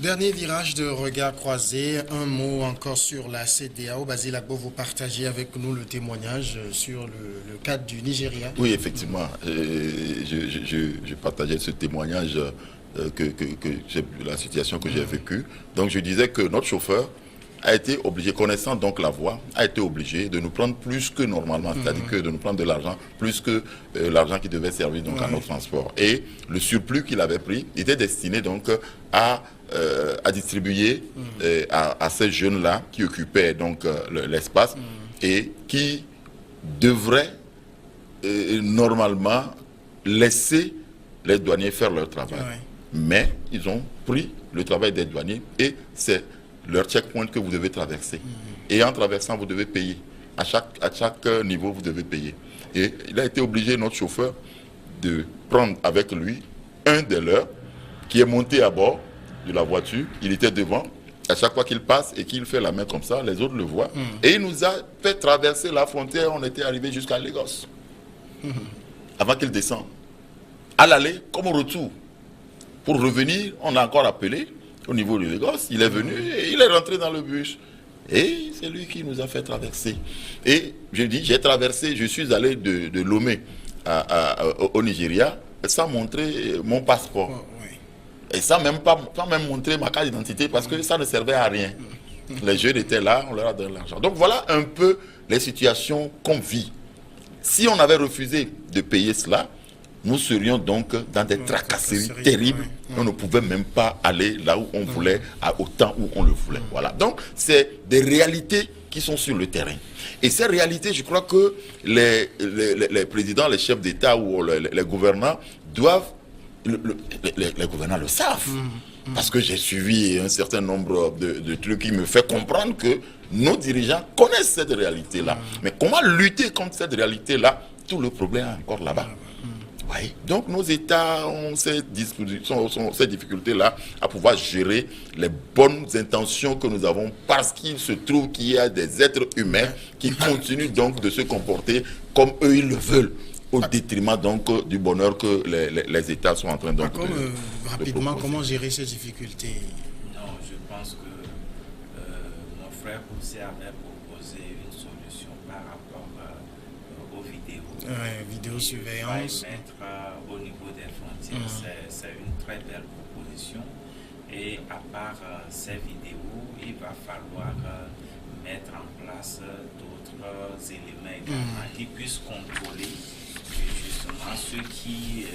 Dernier virage de regard croisé, un mot encore sur la CEDEAO. Basile Agbo, vous partagez avec nous le témoignage sur le cadre du Nigeria. Oui, effectivement, je partageais ce témoignage la situation que j'ai vécue. Donc je disais que notre chauffeur a été obligé, connaissant donc la voie, a été obligé de nous prendre plus que normalement, c'est-à-dire que de nous prendre de l'argent, plus que l'argent qui devait servir donc à notre transport. Et le surplus qu'il avait pris était destiné donc à distribuer à ces jeunes-là qui occupaient donc l'espace et qui devraient normalement laisser les douaniers faire leur travail. Mais ils ont pris le travail des douaniers et c'est leur checkpoint que vous devez traverser. Et en traversant, vous devez payer. À chaque niveau, vous devez payer. Et il a été obligé, notre chauffeur, de prendre avec lui un des leurs qui est monté à bord de la voiture. Il était devant. À chaque fois qu'il passe et qu'il fait la main comme ça, les autres le voient. Et il nous a fait traverser la frontière. On était arrivé jusqu'à Lagos. Avant qu'il descende. À l'aller, comme au retour. Pour revenir, on a encore appelé au niveau de Lagos. Il est venu et il est rentré dans le bus. Et c'est lui qui nous a fait traverser. Et je dis, j'ai traversé, je suis allé de Lomé au Nigeria sans montrer mon passeport. Et sans même montrer ma carte d'identité parce que ça ne servait à rien. Les jeunes étaient là, on leur a donné l'argent. Donc voilà un peu les situations qu'on vit. Si on avait refusé de payer cela, nous serions donc dans des tracasseries terribles. On ne pouvait même pas aller là où on voulait, au temps où on le voulait. Voilà. Donc, c'est des réalités qui sont sur le terrain. Et ces réalités, je crois que les présidents, les chefs d'État ou les gouvernants doivent... Les gouvernants le savent. Parce que j'ai suivi un certain nombre de trucs qui me fait comprendre que nos dirigeants connaissent cette réalité-là. Mais comment lutter contre cette réalité-là? Tout le problème est encore là-bas. Oui. Donc nos États ont ces difficultés-là à pouvoir gérer les bonnes intentions que nous avons parce qu'il se trouve qu'il y a des êtres humains qui continuent donc de se comporter comme eux ils le veulent au détriment donc du bonheur que les États sont en train donc rapidement, comment gérer ces difficultés? Non, je pense que mon frère Poussé avait proposé une solution par rapport aux vidéos. Vidéosurveillance. Mettre au niveau des frontières, c'est une très belle proposition. Et à part ces vidéos, il va falloir mettre en place d'autres éléments également qui puissent contrôler justement ceux qui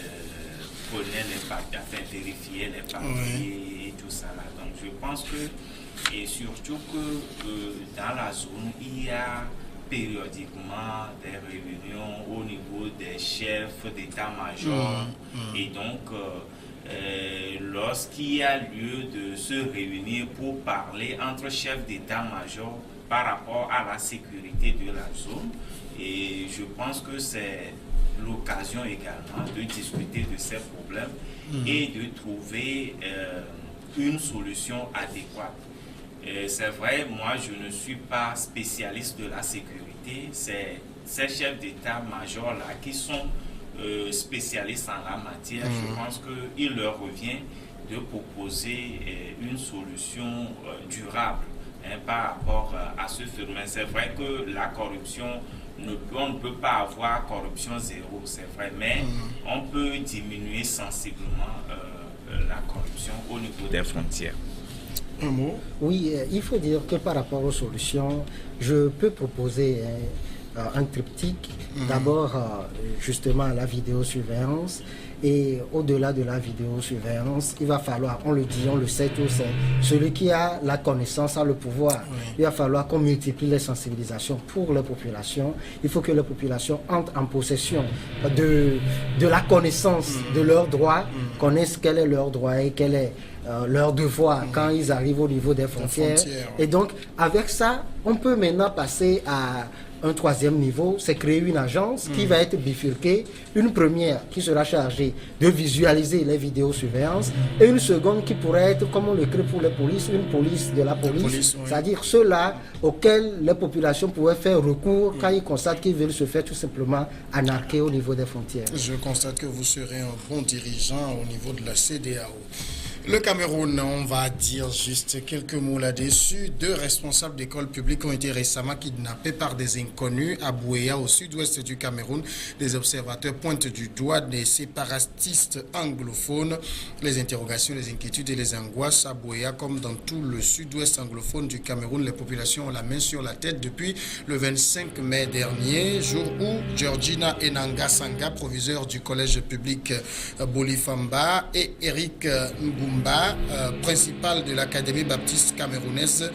prenaient les papiers, enfin vérifier les papiers et tout ça là. Donc je pense que, et surtout que dans la zone, il y a périodiquement des réunions au niveau des chefs d'état-major et donc lorsqu'il y a lieu de se réunir pour parler entre chefs d'état-major par rapport à la sécurité de la zone, et je pense que c'est l'occasion également de discuter de ces problèmes et de trouver une solution adéquate. C'est vrai, moi je ne suis pas spécialiste de la sécurité, c'est ces chefs d'état-major-là qui sont spécialistes en la matière. Je pense qu'il leur revient de proposer une solution durable par rapport à ce phénomène. C'est vrai que la corruption, on ne peut pas avoir corruption zéro, c'est vrai, mais on peut diminuer sensiblement la corruption au niveau des frontières. Un mot? Oui, il faut dire que par rapport aux solutions, je peux proposer un triptyque. D'abord, justement, la vidéosurveillance. Et au-delà de la vidéosurveillance, il va falloir, on le dit, on le sait tous, celui qui a la connaissance a le pouvoir. Il va falloir qu'on multiplie les sensibilisations pour les populations. Il faut que les populations entrent en possession de la connaissance de leurs droits, connaissent quel est leur droit et quel est leur devoir quand ils arrivent au niveau des frontières. Et donc, avec ça, on peut maintenant passer à un troisième niveau, c'est créer une agence qui va être bifurquée, une première qui sera chargée de visualiser les vidéosurveillances et une seconde qui pourrait être, comme on le crée pour les polices, une police de la police, c'est-à-dire ceux-là auxquels les populations pourraient faire recours quand ils constatent qu'ils veulent se faire tout simplement anarquer au niveau des frontières. Je constate que vous serez un bon dirigeant au niveau de la CEDEAO. Le Cameroun, on va dire juste quelques mots là-dessus. 2 responsables d'écoles publiques ont été récemment kidnappés par des inconnus à Bouéa, au sud-ouest du Cameroun. Des observateurs pointent du doigt des séparatistes anglophones. Les interrogations, les inquiétudes et les angoisses à Bouéa, comme dans tout le sud-ouest anglophone du Cameroun, les populations ont la main sur la tête depuis le 25 mai dernier, jour où Georgina Enanga Sanga, proviseur du collège public Bolifamba, et Eric Ngumba, principal de l'Académie baptiste camerounaise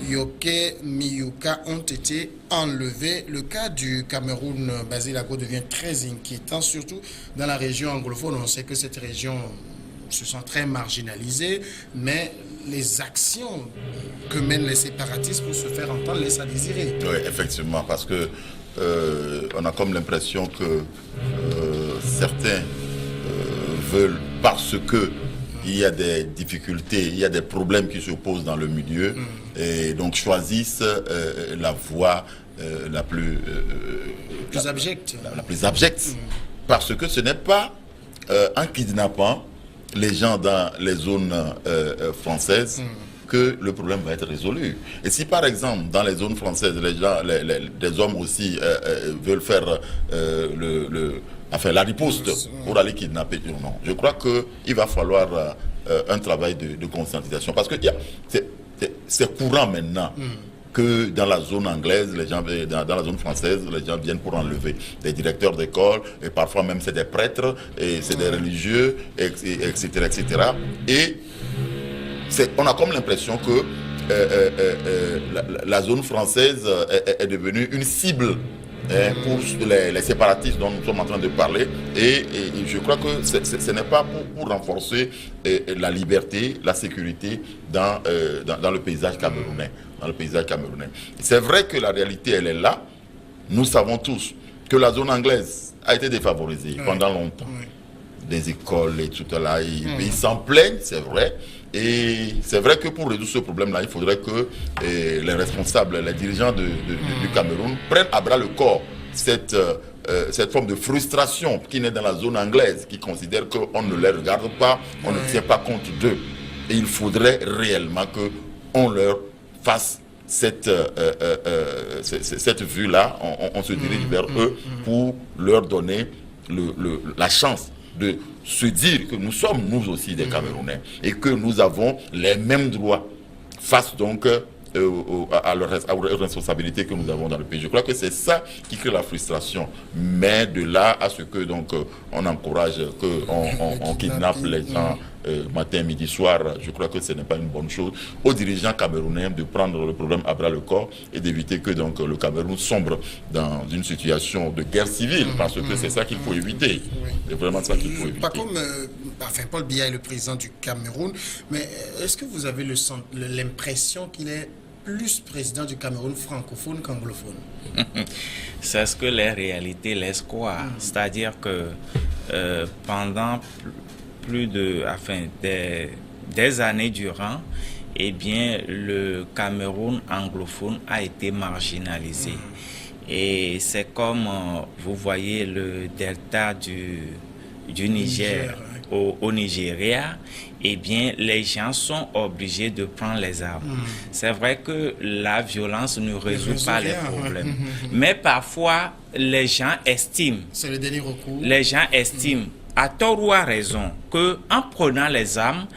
Yoke Miyuka, ont été enlevés. Le cas du Cameroun, Basile Ago, devient très inquiétant, surtout dans la région anglophone. On sait que cette région se sent très marginalisée, mais les actions que mènent les séparatistes pour se faire entendre laissent à désirer. Oui, effectivement, parce que on a comme l'impression que certains veulent, parce que il y a des difficultés, il y a des problèmes qui se posent dans le milieu, et donc choisissent la voie la plus abjecte. La plus abjecte. Parce que ce n'est pas en kidnappant les gens dans les zones françaises que le problème va être résolu. Et si par exemple dans les zones françaises, les gens, des hommes aussi veulent faire la riposte pour aller kidnapper, non. Je crois qu'il va falloir un travail de conscientisation. Parce que c'est courant maintenant que dans la zone anglaise, les gens, dans la zone française, les gens viennent pour enlever des directeurs d'école, et parfois même c'est des prêtres, et c'est des religieux, etc., etc. Et on a comme l'impression que la zone française est devenue une cible pour les séparatistes dont nous sommes en train de parler, et je crois que ce n'est pas pour renforcer la liberté, la sécurité dans le paysage camerounais. C'est vrai que la réalité, elle est là. Nous savons tous que la zone anglaise a été défavorisée pendant longtemps. Des écoles et tout là, ils s'en plaignent, c'est vrai. Et c'est vrai que pour résoudre ce problème-là, il faudrait que les responsables, les dirigeants du Cameroun prennent à bras le corps cette forme de frustration qui naît dans la zone anglaise, qui considère qu'on ne les regarde pas, on ne tient pas compte d'eux. Et il faudrait réellement qu'on leur fasse cette vue-là, on se dirige vers eux pour leur donner la chance de se dire que nous sommes nous aussi des Camerounais et que nous avons les mêmes droits face donc à leurs responsabilités que nous avons dans le pays. Je crois que c'est ça qui crée la frustration. Mais de là à ce que donc on encourage, qu'on kidnappe les gens matin, midi, soir, je crois que ce n'est pas une bonne chose. Aux dirigeants camerounais de prendre le problème à bras le corps et d'éviter que donc le Cameroun sombre dans une situation de guerre civile, parce que c'est ça qu'il faut éviter. C'est vraiment ça qu'il faut éviter. Pas comme Paul Biya est le président du Cameroun, mais est-ce que vous avez l'impression qu'il est plus président du Cameroun francophone qu'anglophone? C'est ce que les réalités laissent croire. C'est-à-dire que pendant plus de, des années durant, eh bien, le Cameroun anglophone a été marginalisé. Et c'est comme, vous voyez, le delta du Niger au Nigeria, eh bien, les gens sont obligés de prendre les armes. C'est vrai que la violence ne résout pas les problèmes. Mais parfois, les gens estiment, c'est le dernier recours. Les gens estiment, à tort ou à raison, qu'en prenant les armes,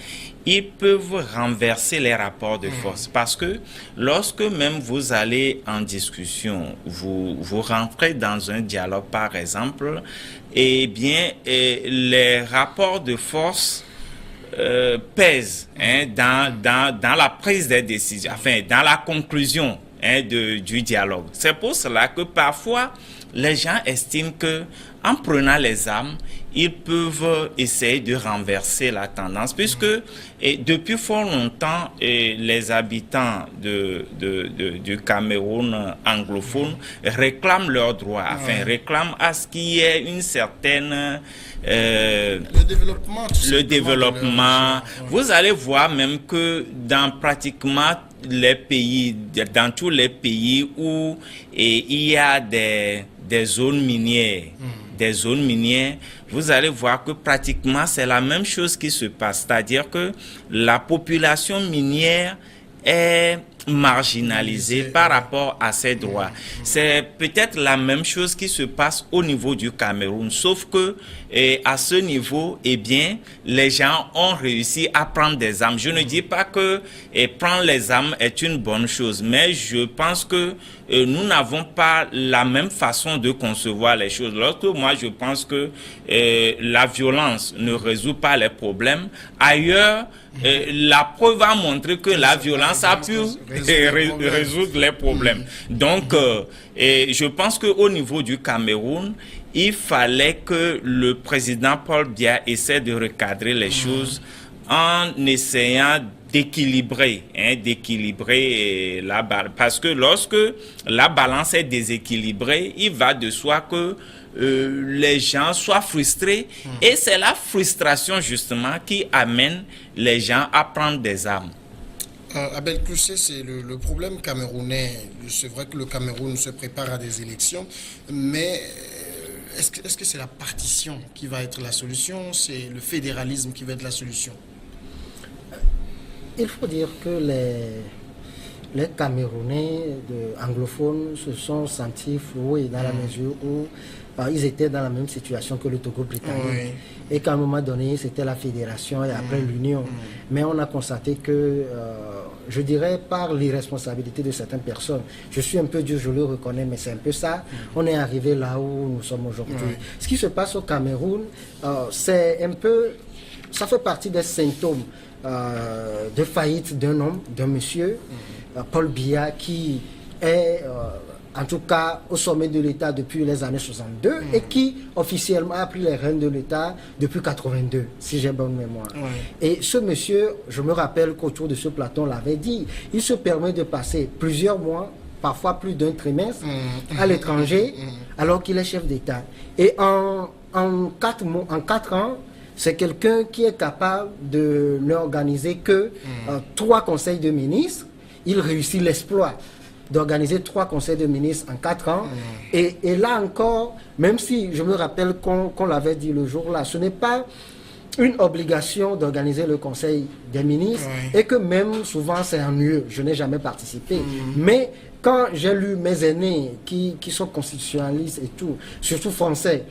ils peuvent renverser les rapports de force. Parce que lorsque même vous allez en discussion, vous rentrez dans un dialogue par exemple, eh bien, les rapports de force pèsent dans la prise des décisions, dans la conclusion du dialogue. C'est pour cela que parfois, les gens estiment que en prenant les armes, ils peuvent essayer de renverser la tendance, puisque depuis fort longtemps, les habitants du Cameroun anglophone réclament leurs droits, réclament à ce qu'il y ait une certaine... le développement. Vous allez voir même que dans pratiquement les pays, dans tous les pays où il y a des zones minières, des zones minières, vous allez voir que pratiquement c'est la même chose qui se passe. C'est-à-dire que la population minière est marginalisée par rapport à ses droits. C'est peut-être la même chose qui se passe au niveau du Cameroun, sauf que à ce niveau, eh bien, les gens ont réussi à prendre des armes. Je ne dis pas que prendre les armes est une bonne chose, mais je pense que nous n'avons pas la même façon de concevoir les choses. Lorsque moi, je pense que la violence ne résout pas les problèmes, ailleurs, la preuve a montré que la violence a pu résoudre les problèmes. Donc, je pense qu'au niveau du Cameroun, il fallait que le président Paul Biya essaie de recadrer les choses en essayant d'équilibrer la balance. Parce que lorsque la balance est déséquilibrée, il va de soi que les gens soient frustrés. Et c'est la frustration justement qui amène les gens à prendre des armes. Abel Clouset, c'est le problème camerounais. C'est vrai que le Cameroun se prépare à des élections, mais est-ce que c'est la partition qui va être la solution? C'est le fédéralisme qui va être la solution? Il faut dire que les Camerounais anglophones se sont sentis floués dans la mesure où ils étaient dans la même situation que le Togo britannique. Oui. Et qu'à un moment donné, c'était la fédération et après l'union. Mais on a constaté que, je dirais, par l'irresponsabilité de certaines personnes, je suis un peu dur, je le reconnais, mais c'est un peu ça, on est arrivé là où nous sommes aujourd'hui. Ce qui se passe au Cameroun, c'est un peu, ça fait partie des symptômes de faillite d'un homme, d'un monsieur, Paul Biya, qui est en tout cas au sommet de l'État depuis les années 62 et qui officiellement a pris les rênes de l'État depuis 82, si j'ai bonne mémoire. Et ce monsieur, je me rappelle qu'autour de ce plateau, on l'avait dit, il se permet de passer plusieurs mois, parfois plus d'un trimestre, à l'étranger, alors qu'il est chef d'État. Et en 4 ans, c'est quelqu'un qui est capable de n'organiser que 3 conseils de ministres. Il réussit l'exploit d'organiser 3 conseils de ministres en 4 ans. Et là encore, même si je me rappelle qu'on l'avait dit le jour-là, ce n'est pas une obligation d'organiser le conseil des ministres et que même souvent c'est ennuyeux. Je n'ai jamais participé. Mais quand j'ai lu mes aînés qui sont constitutionnalistes et tout, surtout français,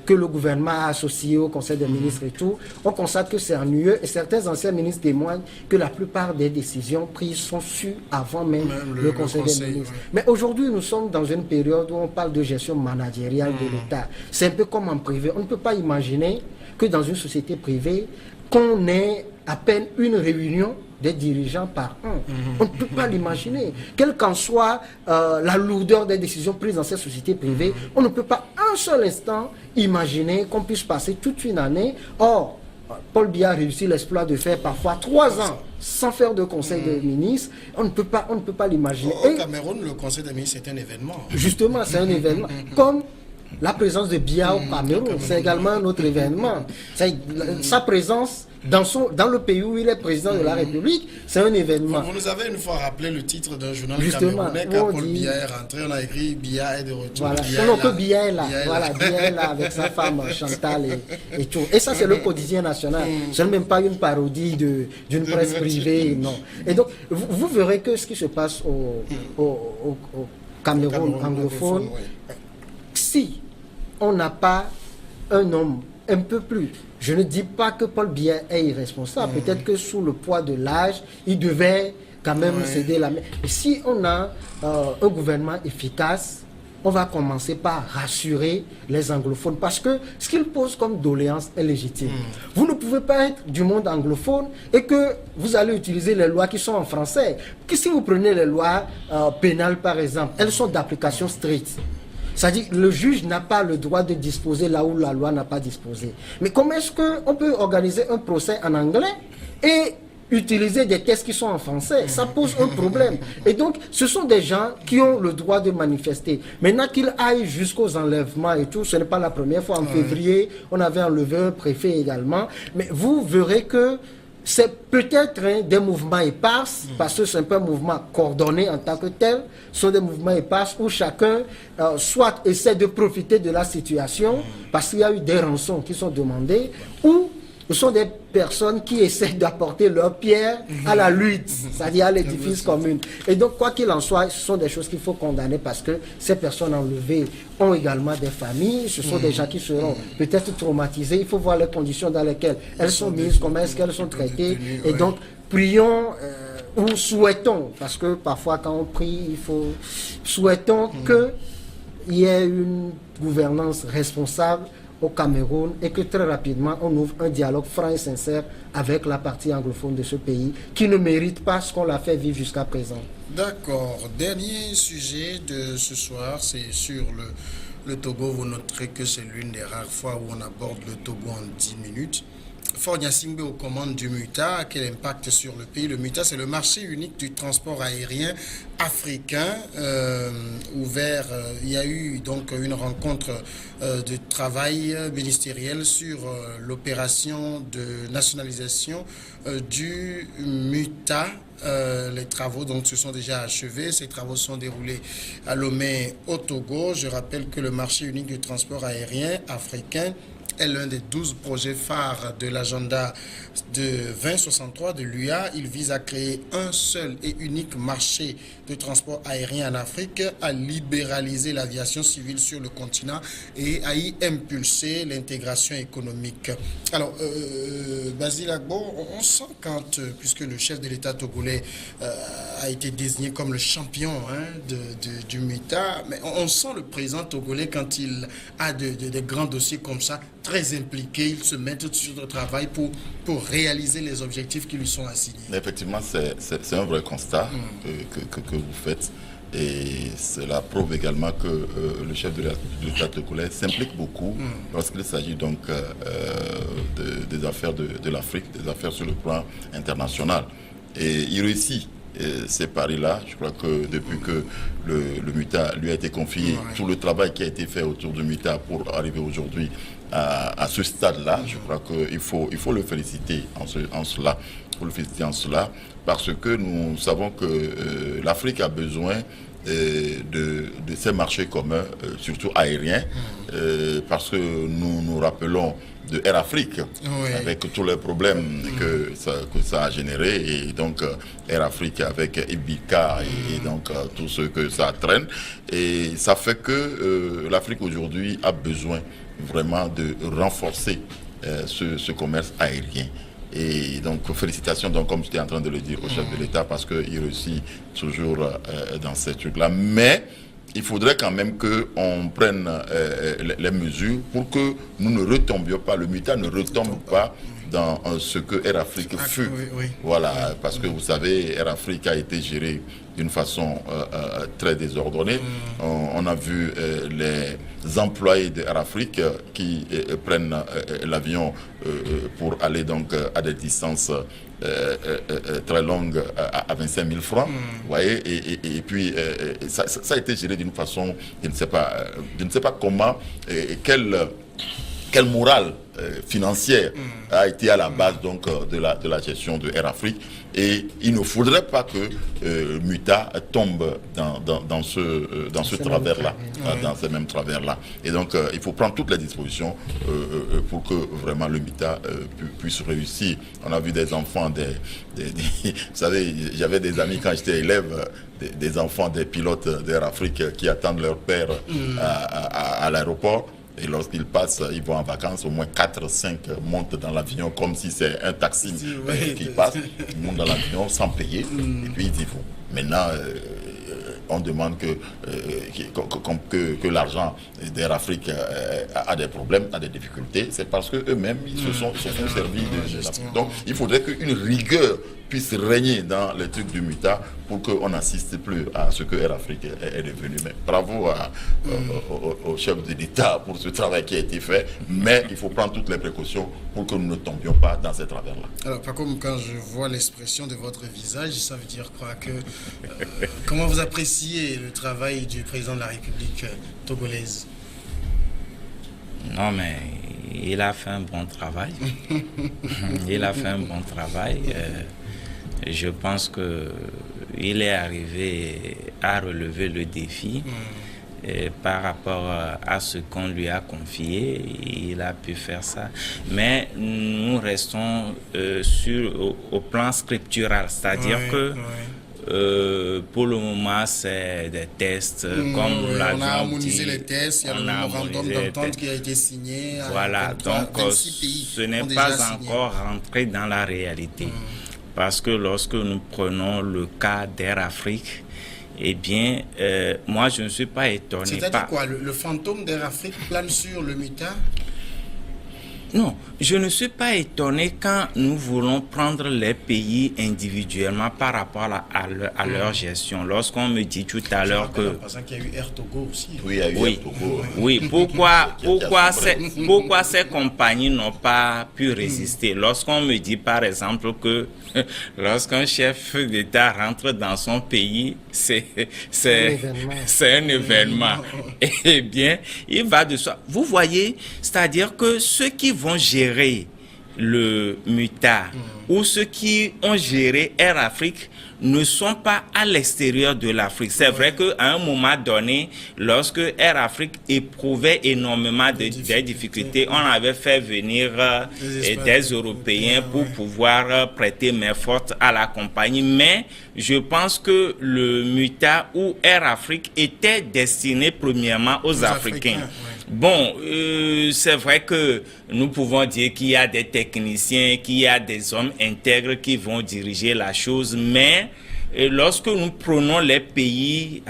que le gouvernement a associé au conseil des ministres et tout, on constate que c'est ennuyeux et certains anciens ministres témoignent que la plupart des décisions prises sont sues avant même le conseil des ministres. Mais aujourd'hui, nous sommes dans une période où on parle de gestion managériale de l'État. C'est un peu comme en privé. On ne peut pas imaginer que dans une société privée, qu'on ait à peine une réunion des dirigeants par an. On ne peut pas l'imaginer. Quelle qu'en soit la lourdeur des décisions prises dans ces sociétés privées, on ne peut pas un seul instant imaginer qu'on puisse passer toute une année. Or, Paul Biya a réussi l'exploit de faire parfois 3 ans sans faire de conseil des ministres. On ne peut pas l'imaginer. Au Cameroun, le conseil des ministres, c'est un événement. Justement, c'est un événement. Comme la présence de Biya au Cameroun, c'est également un autre événement. Sa présence dans le pays où il est président de la République, c'est un événement. Vous nous avez une fois rappelé le titre d'un journal camerounais quand Paul Biya est rentré, on a écrit Biya est de retour. Voilà, Biya est là. Voilà, Biya est là avec sa femme Chantal et tout. Et ça, c'est le quotidien national. Ce n'est même pas une parodie d'une presse privée, non. Et donc, vous verrez que ce qui se passe au Cameroun anglophone, si on n'a pas un homme un peu plus, je ne dis pas que Paul Biya est irresponsable, peut-être que sous le poids de l'âge, il devait quand même céder la main. Et si on a un gouvernement efficace, on va commencer par rassurer les anglophones, parce que ce qu'ils posent comme doléance est légitime. Vous ne pouvez pas être du monde anglophone et que vous allez utiliser les lois qui sont en français. Que si vous prenez les lois pénales par exemple, elles sont d'application stricte. C'est-à-dire que le juge n'a pas le droit de disposer là où la loi n'a pas disposé. Mais comment est-ce qu'on peut organiser un procès en anglais et utiliser des textes qui sont en français? Ça pose un problème. Et donc, ce sont des gens qui ont le droit de manifester. Maintenant qu'ils aillent jusqu'aux enlèvements et tout, ce n'est pas la première fois. En février, on avait enlevé un préfet également. Mais vous verrez que c'est peut-être des mouvements épars, parce que c'est un peu un mouvement coordonné en tant que tel, ce sont des mouvements épars où chacun soit essaie de profiter de la situation, parce qu'il y a eu des rançons qui sont demandées, ou ce sont des personnes qui essaient d'apporter leur pierre à la lutte, c'est-à-dire à l'édifice commun. Et donc, quoi qu'il en soit, ce sont des choses qu'il faut condamner parce que ces personnes enlevées ont également des familles, ce sont des gens qui seront peut-être traumatisés. Il faut voir les conditions dans lesquelles elles sont mises, comment est-ce qu'elles sont traitées. Et donc, prions ou souhaitons, parce que parfois quand on prie, souhaitons qu'il y ait une gouvernance responsable au Cameroun et que très rapidement on ouvre un dialogue franc et sincère avec la partie anglophone de ce pays qui ne mérite pas ce qu'on l'a fait vivre jusqu'à présent. D'accord. Dernier sujet de ce soir, c'est sur le Togo. Vous noterez que c'est l'une des rares fois où on aborde le Togo en 10 minutes. Fort Gnassingbé aux commandes du MUTA, quel impact sur le pays? Le MUTA, c'est le marché unique du transport aérien africain ouvert. Il y a eu donc une rencontre de travail ministériel sur l'opération de nationalisation du MUTA. Les travaux donc se sont déjà achevés. Ces travaux sont déroulés à Lomé au Togo. Je rappelle que le marché unique du transport aérien africain est l'un des 12 projets phares de l'agenda de 2063 de l'UA. Il vise à créer un seul et unique marché de transport aérien en Afrique, à libéraliser l'aviation civile sur le continent et à y impulser l'intégration économique. Alors, Basile Agbo, on sent puisque le chef de l'État togolais a été désigné comme le champion du MUTA, mais on sent le président togolais quand il a de grands dossiers comme ça, très impliqué, il se met sur le travail pour réaliser les objectifs qui lui sont assignés. Effectivement, c'est un vrai constat que vous faites. Et cela prouve également que le chef de l'État togolais s'implique beaucoup lorsqu'il s'agit donc des affaires de l'Afrique, des affaires sur le plan international. Et il réussit ces paris-là. Je crois que depuis que le MUTA lui a été confié, tout le travail qui a été fait autour du MUTA pour arriver aujourd'hui à ce stade-là, je crois qu'il faut le féliciter en cela. Il faut le féliciter en cela parce que nous savons que l'Afrique a besoin de ces marchés communs, surtout aériens, parce que nous nous rappelons de Air Afrique, avec tous les problèmes que ça a généré, et donc Air Afrique avec Ibiza et donc tout ce que ça traîne, et ça fait que l'Afrique aujourd'hui a besoin vraiment de renforcer ce commerce aérien. Et donc, félicitations, donc, comme j'étais en train de le dire au chef de l'État, parce qu'il réussit toujours dans ces trucs-là. Mais il faudrait quand même qu'on prenne les mesures pour que nous ne retombions pas, le MUTA ne retombe pas dans ce que Air Afrique fut. Voilà, parce que vous savez, Air Afrique a été géré d'une façon très désordonnée. On a vu les employés de Air Afrique qui prennent l'avion pour aller donc à des distances très longues à 25 000 francs. Vous voyez, et puis ça a été géré d'une façon, je ne sais pas comment, quelle morale financière a été à la base donc de la gestion de Air Afrique, et il ne faudrait pas que MUTA tombe dans ce travers-là, dans ces mêmes travers-là. Et donc il faut prendre toutes les dispositions pour que vraiment le MUTA puisse réussir. On a vu des enfants, vous savez, j'avais des amis quand j'étais élève, des enfants des pilotes d'Air Afrique qui attendent leur père à l'aéroport. Et lorsqu'ils passent, ils vont en vacances, au moins 4-5 montent dans l'avion comme si c'est un taxi qui passe. Ils montent dans l'avion sans payer et puis ils y vont. Maintenant, on demande que l'argent d'Air Afrique a des problèmes, a des difficultés. C'est parce qu'eux-mêmes, ils se sont servis de l'Afrique. Donc, il faudrait qu'une rigueur puisse régner dans les trucs du MUTA pour qu'on n'assiste plus à ce que Air Afrique est devenu. Mais bravo au chef de l'État pour ce travail qui a été fait, mais il faut prendre toutes les précautions pour que nous ne tombions pas dans ces travers-là. Alors, pas comme quand je vois l'expression de votre visage, ça veut dire quoi que comment vous appréciez le travail du président de la République togolaise? Non, mais il a fait un bon travail. Il a fait un bon travail. Je pense qu'il est arrivé à relever le défi. Par rapport à ce qu'on lui a confié, il a pu faire ça. Mais nous restons au plan scriptural, c'est-à-dire pour le moment, c'est des tests, comme nous l'avions dit. On a harmonisé les tests, il y a le mémorandum d'entente qui a été signé. Voilà, donc ce n'est pas encore rentré dans la réalité. Parce que lorsque nous prenons le cas d'Air Afrique, eh bien, moi, je ne suis pas étonné. C'est-à-dire quoi? Le fantôme d'Air Afrique plane sur le MUTA? Non, je ne suis pas étonné quand nous voulons prendre les pays individuellement par rapport à leur gestion. Lorsqu'on me dit tout à l'heure que... qu'il y a eu Air Togo aussi. Oui, il y a eu Air Togo. Oui, pourquoi ces compagnies n'ont pas pu résister? Lorsqu'on me dit par exemple que lorsqu'un chef d'État rentre dans son pays, c'est un événement. Eh bien, il va de soi. Vous voyez, c'est-à-dire que ceux qui vont gérer le MUTA ou ceux qui ont géré Air Afrique ne sont pas à l'extérieur de l'Afrique. C'est vrai qu'à un moment donné, lorsque Air Afrique éprouvait énormément des difficultés, on avait fait venir des Européens pour pouvoir prêter main forte à la compagnie. Mais je pense que le MUTA ou Air Afrique était destiné premièrement aux Africains. Bon, c'est vrai que nous pouvons dire qu'il y a des techniciens, qu'il y a des hommes intègres qui vont diriger la chose, mais lorsque nous prenons les pays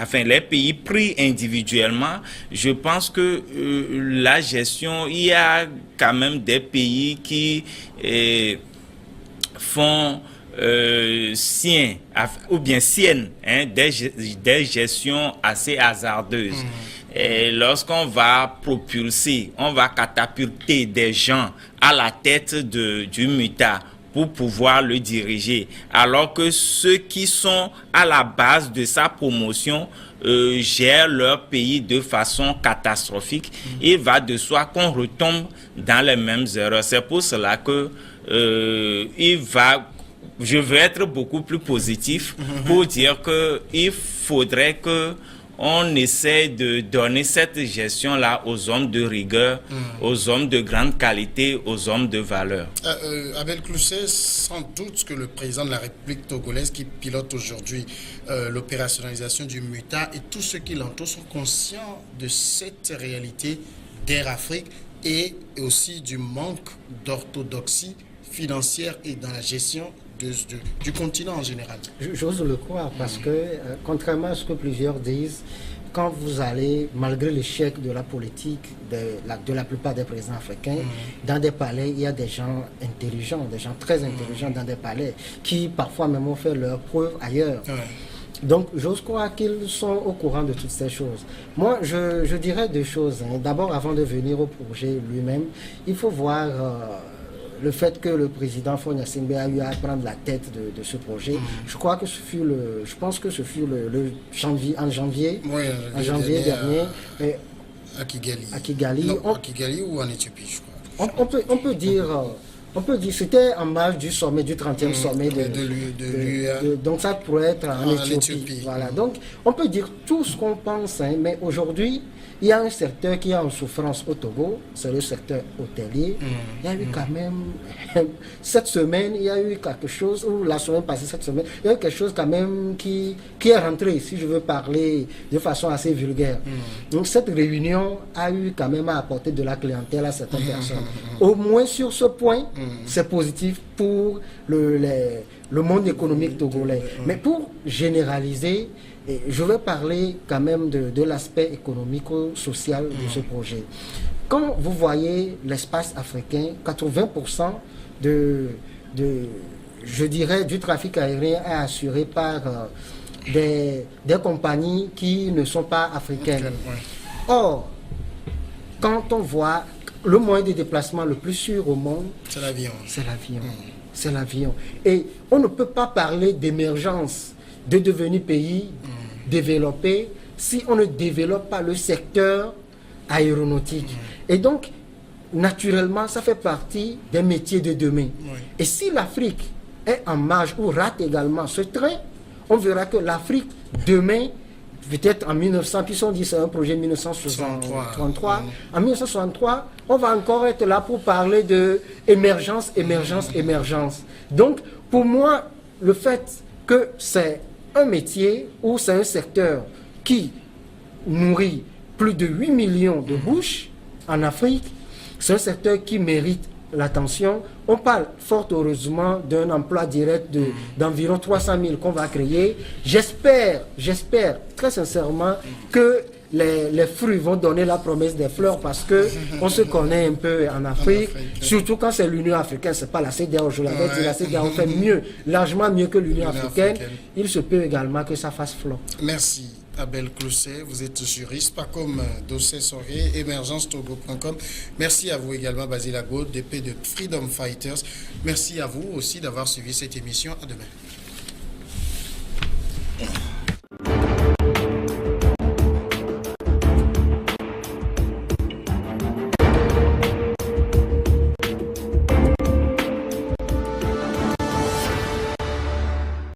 pris individuellement, je pense que la gestion, il y a quand même des pays qui font siennes, des gestions assez hasardeuses. Et lorsqu'on va propulser, on va catapulter des gens à la tête du MUTA pour pouvoir le diriger, alors que ceux qui sont à la base de sa promotion gèrent leur pays de façon catastrophique, il va de soi qu'on retombe dans les mêmes erreurs. C'est pour cela que je veux être beaucoup plus positif pour dire qu'il faudrait que on essaie de donner cette gestion-là aux hommes de rigueur, aux hommes de grande qualité, aux hommes de valeur. Abel Clousset, sans doute que le président de la République togolaise qui pilote aujourd'hui l'opérationnalisation du MUTA et tous ceux qui l'entourent sont conscients de cette réalité d'Air Afrique et aussi du manque d'orthodoxie financière et dans la gestion du continent en général. J'ose le croire parce que, contrairement à ce que plusieurs disent, quand vous allez, malgré l'échec de la politique de la plupart des présidents africains, dans des palais, il y a des gens intelligents, des gens très intelligents dans des palais, qui parfois même ont fait leurs preuves ailleurs. Donc, j'ose croire qu'ils sont au courant de toutes ces choses. Moi, je dirais deux choses. D'abord, avant de venir au projet lui-même, il faut voir... le fait que le président Faure Gnassingbé a eu à prendre la tête de ce projet, je crois que je pense que ce fut en janvier dernier. À Kigali. À Kigali. Non, à Kigali ou en Éthiopie, je crois. On peut dire, c'était en marge du sommet, du 30e sommet de donc ça pourrait être en Éthiopie. Voilà. Donc, on peut dire tout ce qu'on pense, mais aujourd'hui, il y a un secteur qui est en souffrance au Togo, c'est le secteur hôtelier. Il y a eu quand même, cette semaine, il y a eu quelque chose, ou la semaine passée, cette semaine, il y a eu quelque chose quand même qui est rentré, si je veux parler de façon assez vulgaire. Donc cette réunion a eu quand même à apporter de la clientèle à certaines personnes. Au moins sur ce point, c'est positif pour le monde économique togolais. Mais pour généraliser, et je vais parler quand même de l'aspect économico-social de ce projet. Quand vous voyez l'espace africain, 80% je dirais, du trafic aérien est assuré par des compagnies qui ne sont pas africaines. Or, quand on voit le moyen de déplacement le plus sûr au monde, c'est l'avion. C'est l'avion. Et on ne peut pas parler d'émergence, de devenir pays développé si on ne développe pas le secteur aéronautique. Et donc, naturellement, ça fait partie des métiers de demain. Oui. Et si l'Afrique est en marge ou rate également ce train, on verra que l'Afrique, demain, peut-être en 1900, puis on dit c'est un projet 1963, en 1963, on va encore être là pour parler de émergence. Donc, pour moi, le fait que c'est un métier ou c'est un secteur qui nourrit plus de 8 millions de bouches en Afrique, c'est un secteur qui mérite l'attention. On parle fort heureusement d'un emploi direct d'environ 300 000 qu'on va créer. J'espère très sincèrement que les fruits vont donner la promesse des fleurs parce que on se connaît un peu en Afrique, surtout quand c'est l'Union africaine, c'est pas la CEDEAO, je l'avais dit, la CEDEAO fait mieux, largement mieux que l'Union africaine. Il se peut également que ça fasse flot. Merci. Abel Clousset, vous êtes juriste, pas comme Dossé Soré, émergence-togo.com. Merci à vous également, Basile Ago, DP de Freedom Fighters. Merci à vous aussi d'avoir suivi cette émission. À demain.